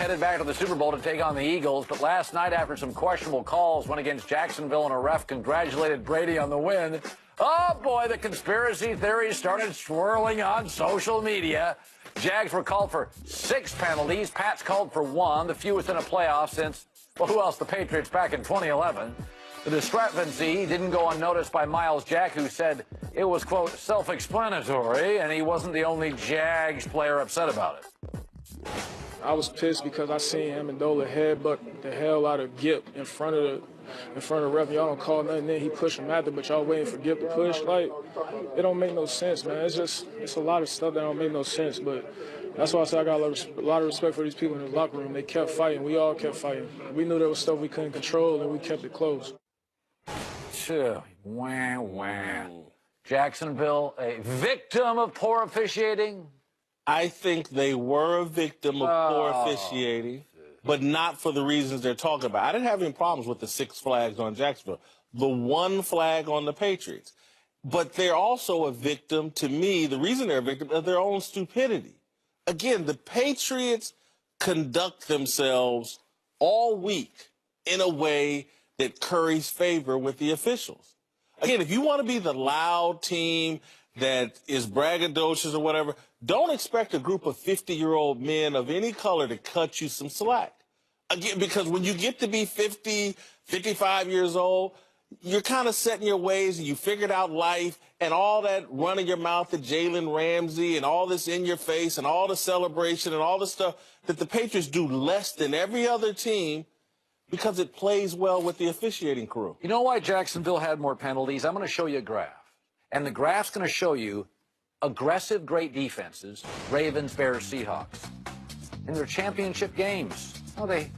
Headed back to the Super Bowl to take on the Eagles, but last night after some questionable calls went against Jacksonville and a ref congratulated Brady on the win. Oh boy, the conspiracy theories started swirling on social media. Jags were called for 6 penalties. Pats called for 1, the fewest in a playoff since, well, who else? The Patriots back in 2011. The discrepancy didn't go unnoticed by Miles Jack, who said it was, quote, self-explanatory, and he wasn't the only Jags player upset about it. I was pissed because I seen Amendola headbutt the hell out of Gip in front of the ref. Y'all don't call nothing. Then he pushed him after, but y'all waiting for Gip to push. Like, it don't make no sense, man. It's a lot of stuff that don't make no sense. But that's why I say I got a lot of respect for these people in the locker room. They kept fighting. We all kept fighting. We knew there was stuff we couldn't control, and we kept it close. Wah, wah. Jacksonville, a victim of poor officiating? I think they were a victim of poor officiating, but not for the reasons they're talking about. I didn't have any problems with the 6 flags on Jacksonville, the 1 flag on the Patriots. But they're also a victim, to me, the reason they're a victim, of their own stupidity. Again, the Patriots conduct themselves all week in a way that curries favor with the officials. Again, if you want to be the loud team that is braggadocious or whatever, don't expect a group of 50-year-old men of any color to cut you some slack. Again, because when you get to be 50, 55 years old, you're kind of set in your ways and you figured out life, and all that running your mouth at Jalen Ramsey and all this in your face and all the celebration and all the stuff that the Patriots do less than every other team because it plays well with the officiating crew. You know why Jacksonville had more penalties? I'm going to show you a graph. And the graph's going to show you aggressive, great defenses, Ravens, Bears, Seahawks. In their championship games, oh, they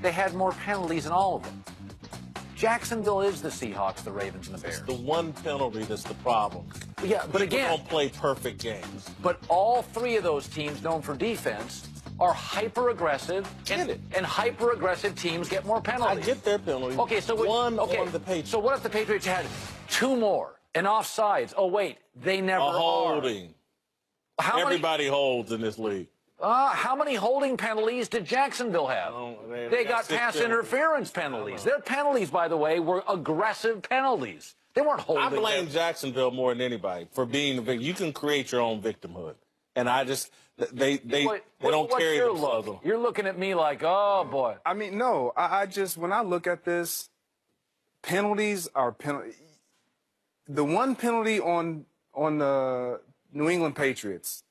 had more penalties in all of them. Jacksonville is the Seahawks, the Ravens, and the Bears. It's the one penalty that's the problem. Yeah, but People again, don't play perfect games. But all 3 of those teams known for defense are hyper-aggressive, and hyper-aggressive teams get more penalties. I get their penalties. Okay, so on the Patriots. So what if the Patriots had 2 more? And offsides. Oh, wait, they never are. Holding. Everybody holds in this league. How many holding penalties did Jacksonville have? They got pass interference penalties. Their penalties, by the way, were aggressive penalties. They weren't holding. I blame Jacksonville more than anybody for being the victim. You can create your own victimhood. And I just, they don't carry themselves. You're looking at me like, oh, boy. I mean, no, I just, when I look at this, penalties are penalties. The 1 penalty on the New England Patriots,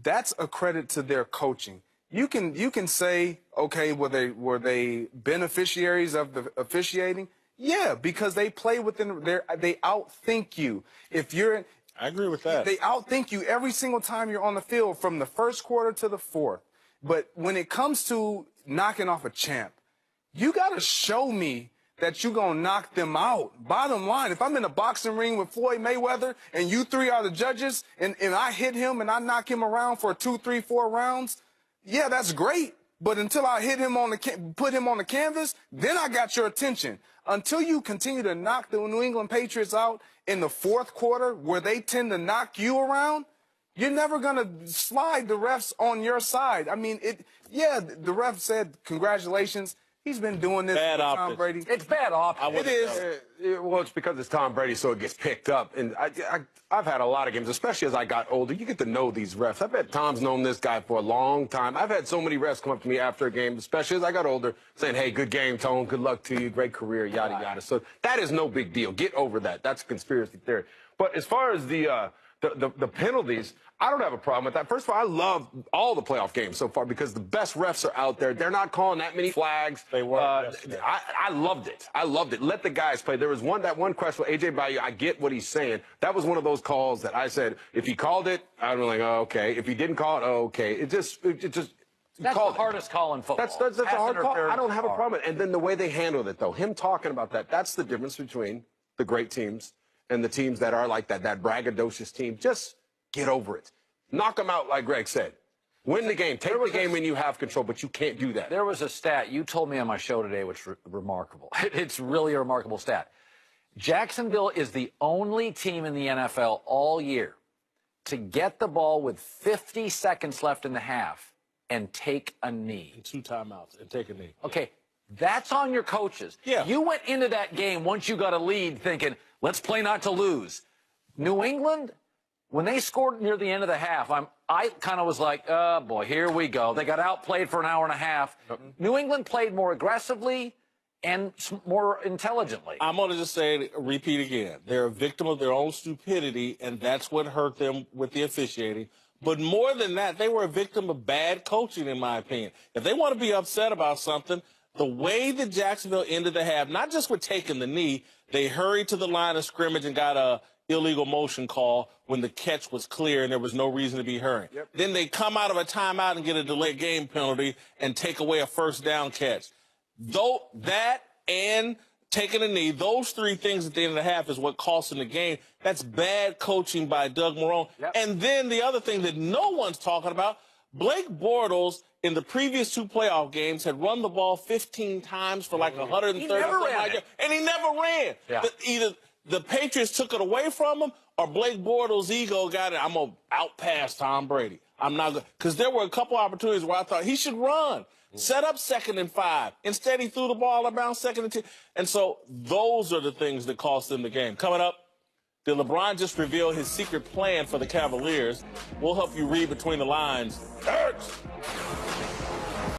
that's a credit to their coaching. You can say, okay, were they beneficiaries of the officiating? Yeah, because they play within they outthink you. I agree with that. They outthink you every single time you're on the field from the 1st quarter to the 4th. But when it comes to knocking off a champ, you got to show me that you're going to knock them out. Bottom line, if I'm in a boxing ring with Floyd Mayweather and you 3 are the judges and I hit him and I knock him around for 2, 3, 4 rounds, yeah, that's great. But until I hit him put him on the canvas, then I got your attention. Until you continue to knock the New England Patriots out in the 4th quarter where they tend to knock you around, you're never going to slide the refs on your side. I mean, the ref said, congratulations. He's been doing this with Tom Brady. It's bad optics. It is. Well, it's because it's Tom Brady, so it gets picked up. And I've had a lot of games, especially as I got older. You get to know these refs. I bet Tom's known this guy for a long time. I've had so many refs come up to me after a game, especially as I got older, saying, hey, good game, Tone. Good luck to you. Great career, yada, yada. So that is no big deal. Get over that. That's conspiracy theory. But as far as the penalties, I don't have a problem with that. First of all, I love all the playoff games so far because the best refs are out there. They're not calling that many flags. They were. I loved it. I loved it. Let the guys play. There was that one question with A.J. Bayou. I get what he's saying. That was one of those calls that I said, if he called it, I'd be like, oh, okay. If he didn't call it, oh, okay. That's the hardest call in football. That's a hard call. I don't have a problem with it. And then the way they handled it, though, him talking about that, that's the difference between the great teams and the teams that are like that braggadocious team. Just get over it. Knock them out, like Greg said. Win the game. Take the game when you have control, but you can't do that. There was a stat you told me on my show today, which is remarkable. It's really a remarkable stat. Jacksonville is the only team in the NFL all year to get the ball with 50 seconds left in the half and take a knee. 2 timeouts and take a knee. Okay, that's on your coaches. Yeah. You went into that game once you got a lead thinking, let's play not to lose. New England, when they scored near the end of the half, I kind of was like, oh, boy, here we go. They got outplayed for an hour and a half. New England played more aggressively and more intelligently. I'm going to just say, repeat again. They're a victim of their own stupidity, and that's what hurt them with the officiating. But more than that, they were a victim of bad coaching, in my opinion. If they want to be upset about something, the way that Jacksonville ended the half, not just with taking the knee, they hurried to the line of scrimmage and got a illegal motion call when the catch was clear and there was no reason to be hurrying. Yep. Then they come out of a timeout and get a delayed game penalty and take away a first down catch. Though that and taking a knee, those 3 things at the end of the half is what cost them the game. That's bad coaching by Doug Marrone. Yep. And then the other thing that no one's talking about, Blake Bortles in the previous 2 playoff games had run the ball 15 times for like 130. He never ran it. And he never ran. Yeah. Either the Patriots took it away from him or Blake Bortles' ego got it. I'm going to outpass Tom Brady. I'm not going to. Because there were a couple opportunities where I thought he should run. Set up 2nd and 5. Instead, he threw the ball around 2nd and 10. And so those are the things that cost them the game. Coming up, did LeBron just reveal his secret plan for the Cavaliers? We'll help you read between the lines. Hurts!